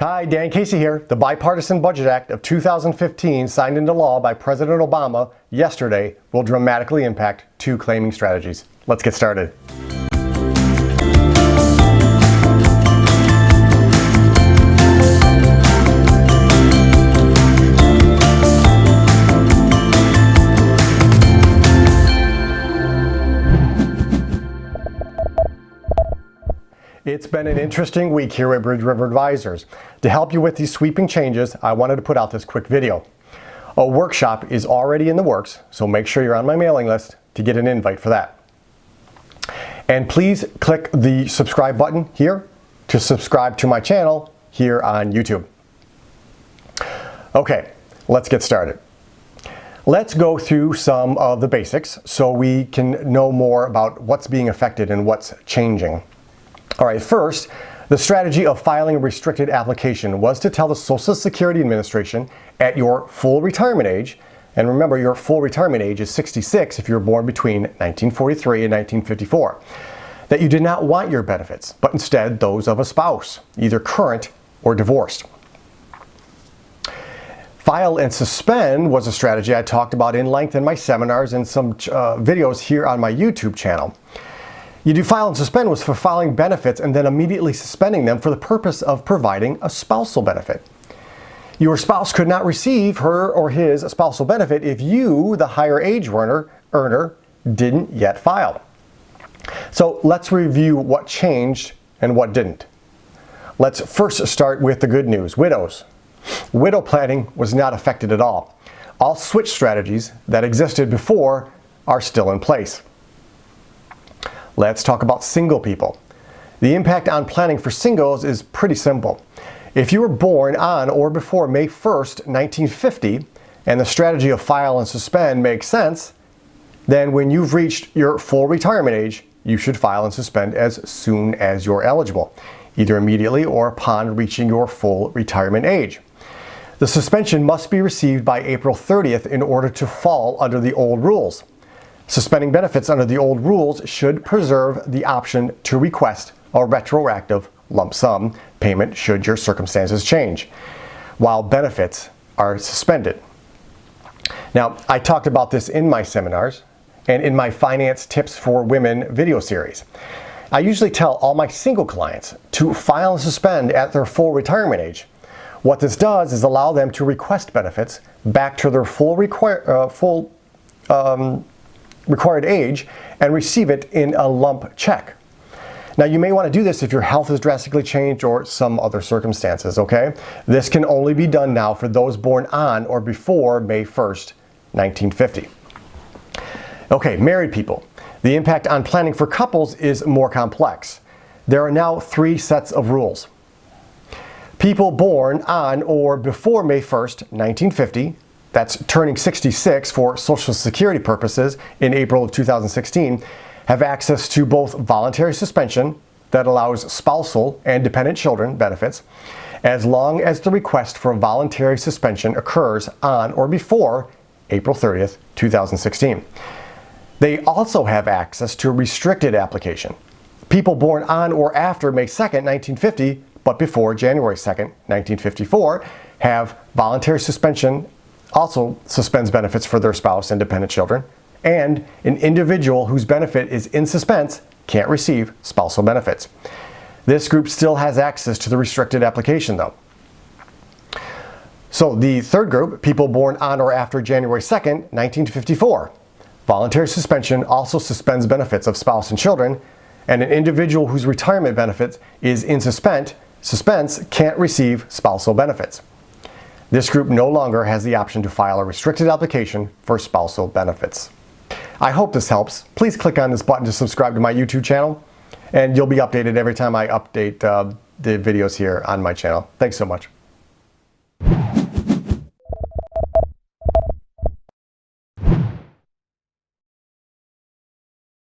Hi, Dan Casey here. The Bipartisan Budget Act of 2015, signed into law by President Obama yesterday, will dramatically impact two claiming strategies. Let's get started. It's been an interesting week here at Bridge River Advisors. To help you with these sweeping changes, I wanted to put out this quick video. A workshop is already in the works, so make sure you're on my mailing list to get an invite for that. And please click the subscribe button here to subscribe to my channel here on YouTube. Okay, let's get started. Let's go through some of the basics so we can know more about what's being affected and what's changing. All right, first, the strategy of filing a restricted application was to tell the Social Security Administration at your full retirement age, and remember your full retirement age is 66 if you were born between 1943 and 1954, that you did not want your benefits, but instead those of a spouse, either current or divorced. File and suspend was a strategy I talked about in length in my seminars and some videos here on my YouTube channel. You do file and suspend was for filing benefits and then immediately suspending them for the purpose of providing a spousal benefit. Your spouse could not receive her or his spousal benefit if you, the higher age earner, didn't yet file. So let's review what changed and what didn't. Let's first start with the good news, widows. Widow planning was not affected at all. All switch strategies that existed before are still in place. Let's talk about single people. The impact on planning for singles is pretty simple. If you were born on or before May 1st, 1950, and the strategy of file and suspend makes sense, then when you've reached your full retirement age, you should file and suspend as soon as you're eligible, either immediately or upon reaching your full retirement age. The suspension must be received by April 30th in order to fall under the old rules. Suspending benefits under the old rules should preserve the option to request a retroactive lump sum payment should your circumstances change, while benefits are suspended. Now, I talked about this in my seminars and in my Finance Tips for Women video series. I usually tell all my single clients to file and suspend at their full retirement age. What this does is allow them to request benefits back to their required age and receive it in a lump check. Now, you may want to do this if your health has drastically changed or some other circumstances, okay? This can only be done now for those born on or before May 1st, 1950. Okay, married people. The impact on planning for couples is more complex. There are now 3 sets of rules. People born on or before May 1st, 1950, that's turning 66 for Social Security purposes in April of 2016, have access to both voluntary suspension that allows spousal and dependent children benefits, as long as the request for voluntary suspension occurs on or before April 30th, 2016. They also have access to a restricted application. People born on or after May 2nd, 1950, but before January 2nd, 1954, have voluntary suspension, also suspends benefits for their spouse and dependent children, and an individual whose benefit is in suspense can't receive spousal benefits. This group still has access to the restricted application though. So the third group, people born on or after January 2nd, 1954. Voluntary suspension also suspends benefits of spouse and children, and an individual whose retirement benefit is in suspense can't receive spousal benefits. This group no longer has the option to file a restricted application for spousal benefits. I hope this helps. Please click on this button to subscribe to my YouTube channel, and you'll be updated every time I update the videos here on my channel. Thanks so much.